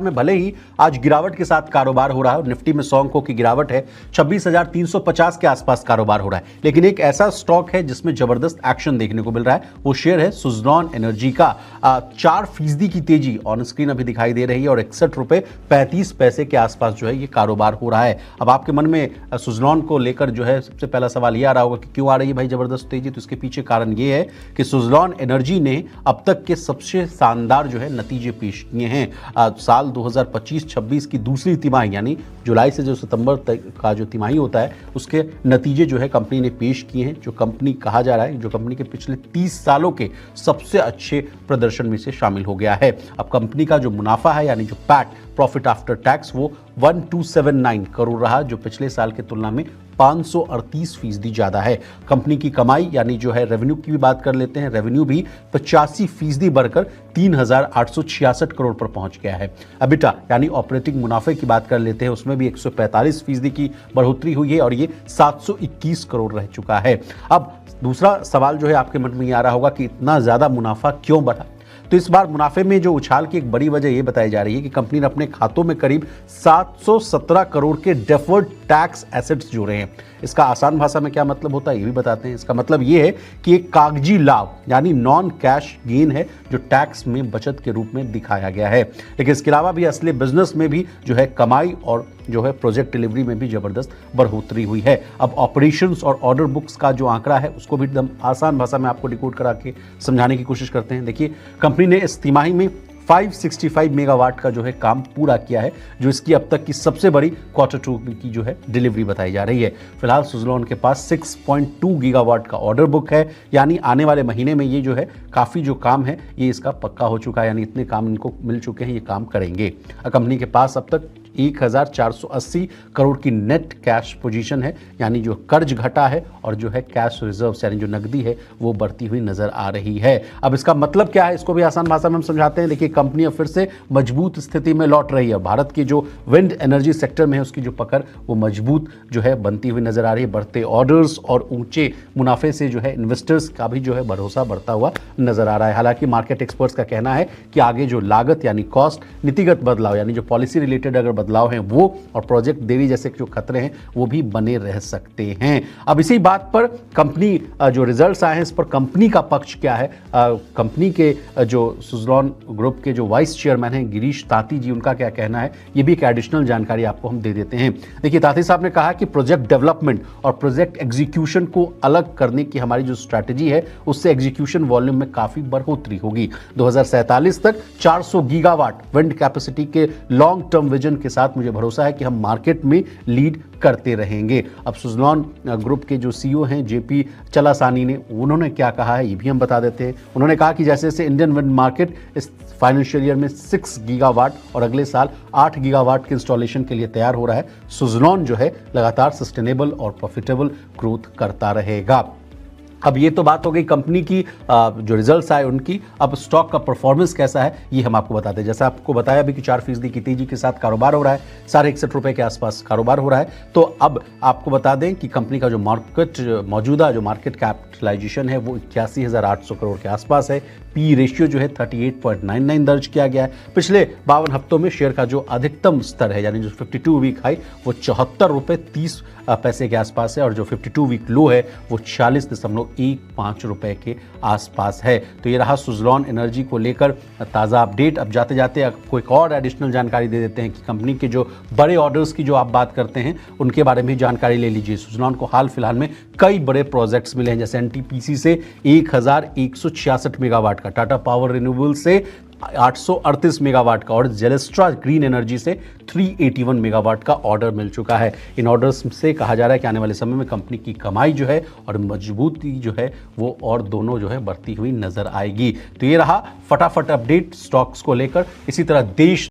में भले ही आज गिरावट के साथ कारोबार हो रहा है, निफ्टी में 100 अंकों की गिरावट है, 26,350 के आसपास कारोबार हो रहा है, लेकिन एक ऐसा स्टॉक है जिसमें जबरदस्त एक्शन देखने को मिल रहा है। वो शेयर है सुज़लॉन एनर्जी का। 4% की तेजी ऑन स्क्रीन अभी दिखाई दे रही है और 61 रुपए 35 पैसे के आसपास जो है ये कारोबार हो रहा है। अब आपके मन में सुज़लॉन को लेकर जो है सबसे पहला सवाल ये आ रहा होगा कि क्यों आ रही है भाई जबरदस्त तेजी, तो इसके पीछे कारण ये है कि सुज़लॉन एनर्जी ने अब तक के सबसे शानदार जो है नतीजे पेश किए हैं। साल 2025-26 की दूसरी तिमाही यानी जुलाई से जो सितंबर तक का जो तिमाही होता है उसके नतीजे जो है कंपनी ने पेश किए हैं, जो कंपनी कहा जा रहा है जो कंपनी के पिछले 30 सालों के सबसे अच्छे प्रदर्शन में से शामिल हो गया है। अब कंपनी का जो मुनाफा है यानी जो पैट प्रॉफिट आफ्टर टैक्स वो 1279 करोड़ रहा, जो पिछले साल की तुलना में 538% ज्यादा है। कंपनी की कमाई यानी जो है रेवेन्यू की भी बात कर लेते हैं, रेवेन्यू भी 85% बढ़कर 3,866 करोड़ पर पहुंच गया है। एबिटा यानी ऑपरेटिंग मुनाफे की बात कर लेते हैं, उसमें भी 145% की बढ़ोतरी हुई है और ये 721 करोड़ रह चुका है। अब दूसरा सवाल जो है आपके मन में ये आ रहा होगा कि इतना ज्यादा मुनाफा क्यों बढ़ा, तो इस बार मुनाफे में जो उछाल की एक बड़ी वजह यह बताई जा रही है कि कंपनी ने अपने खातों में करीब 717 करोड़ के डेफर्ड टैक्स एसेट्स जोड़े हैं। इसका आसान भाषा में क्या मतलब होता है ये भी बताते हैं। इसका मतलब ये है कि एक कागजी लाभ यानी नॉन कैश गेन है जो टैक्स में बचत के रूप में दिखाया गया है। लेकिन इसके अलावा भी असली बिजनेस में भी जो है कमाई और जो है प्रोजेक्ट डिलीवरी में भी जबरदस्त बढ़ोतरी हुई है। अब ऑपरेशंस और ऑर्डर बुक्स का जो आंकड़ा है उसको भी एकदम आसान भाषा में आपको डिकोड करा के समझाने की कोशिश करते हैं। देखिए कंपनी ने इस तिमाही में 565 मेगावाट का जो है काम पूरा किया है, जो इसकी अब तक की सबसे बड़ी Q2 की जो है डिलीवरी बताई जा रही है। फिलहाल सुज़लॉन के पास 6.2 गीगावाट का ऑर्डर बुक है, यानी आने वाले महीने में ये जो है काफ़ी जो काम है ये इसका पक्का हो चुका है, यानी इतने काम इनको मिल चुके हैं, ये काम करेंगे। कंपनी के पास अब तक 1,480 करोड़ की नेट कैश पोजीशन है, यानी जो कर्ज घटा है और जो है कैश रिजर्व्स यानी जो नकदी है वो बढ़ती हुई नजर आ रही है। अब इसका मतलब क्या है इसको भी आसान भाषा में हम समझाते हैं। देखिए कंपनी अब फिर से मजबूत स्थिति में लौट रही है। भारत की जो विंड एनर्जी सेक्टर में है उसकी जो पकड़ वो मजबूत जो है बनती हुई नजर आ रही है। बढ़ते ऑर्डर्स और ऊंचे मुनाफे से जो है इन्वेस्टर्स का भी जो है भरोसा बढ़ता हुआ नजर आ रहा है। हालांकि मार्केट एक्सपर्ट्स का कहना है कि आगे जो लागत यानी कॉस्ट, नीतिगत बदलाव यानी जो पॉलिसी रिलेटेड अगर बदलाव हैं वो और प्रोजेक्ट देरी जैसे जो खतरे हैं वो भी बने रह सकते हैं। अब इसी बात पर कंपनी जो रिजल्ट्स आए हैं इस पर कंपनी का पक्ष क्या है, कंपनी के जो सुज़लॉन ग्रुप के जो वाइस चेयरमैन हैं गिरीश ताती जी, उनका क्या कहना है ये भी एक एडिशनल जानकारी आपको हम दे देते हैं। देखिए ताती साहब ने कहा कि प्रोजेक्ट डेवलपमेंट और प्रोजेक्ट एग्जीक्यूशन को अलग करने की हमारी जो स्ट्रैटेजी है उससे एग्जीक्यूशन वॉल्यूम में काफी बढ़ोतरी होगी। 2047 तक 400 गीगावाट विंड कैपेसिटी के लॉन्ग टर्म विजन के साथ मुझे भरोसा है कि हम मार्केट में लीड करते रहेंगे। अब सुज़लॉन ग्रुप के जो सीईओ हैं जेपी चलासानी ने उन्होंने क्या कहा है ये भी हम बता देते हैं। उन्होंने कहा कि जैसे जैसे इंडियन विंड मार्केट इस फाइनेंशियल ईयर में 6 गीगावाट और अगले साल 8 गीगावाट के इंस्टॉलेशन के लिए तैयार हो रहा है, सुज़लॉन जो है लगातार सस्टेनेबल और प्रॉफिटेबल ग्रोथ करता रहेगा। अब ये तो बात हो गई कंपनी की जो रिजल्ट्स आए उनकी। अब स्टॉक का परफॉर्मेंस कैसा है ये हम आपको बताते हैं। जैसा आपको बताया अभी कि 4% की तेजी के साथ कारोबार हो रहा है, 61.5 रुपए के आसपास कारोबार हो रहा है। तो अब आपको बता दें कि कंपनी का जो मौजूदा जो मार्केट कैपिटलाइजेशन है वो 81,800 करोड़ के आसपास है। पी रेशियो जो है 38.99 दर्ज किया गया है। पिछले 52 हफ्तों में शेयर का जो अधिकतम स्तर है यानी जो 52 वीक हाई वो 74 रुपए 30 पैसे के आसपास है और जो 52 वीक लो है वो 46.15 रुपए के आसपास है। तो ये रहा सुज़लॉन एनर्जी को लेकर ताज़ा अपडेट। अब जाते जाते आपको एक और एडिशनल जानकारी दे देते हैं कि कंपनी के जो बड़े ऑर्डर्स की जो आप बात करते हैं उनके बारे में जानकारी ले लीजिए। सुज़लॉन को हाल फिलहाल में कई बड़े प्रोजेक्ट्स मिले हैं, जैसे एनटीपीसी से 1,166 मेगावाट का, टाटा पावर रिन्यूएबल से 838 मेगावाट का और जेलेस्ट्रा ग्रीन एनर्जी से 381 मेगावाट का ऑर्डर मिल चुका है। इन ऑर्डर्स से कहा जा रहा है कि आने वाले समय में कंपनी की कमाई जो है और मजबूती जो है वो और दोनों जो है बढ़ती हुई नजर आएगी। तो ये रहा फटाफट अपडेट स्टॉक्स को लेकर। इसी तरह देश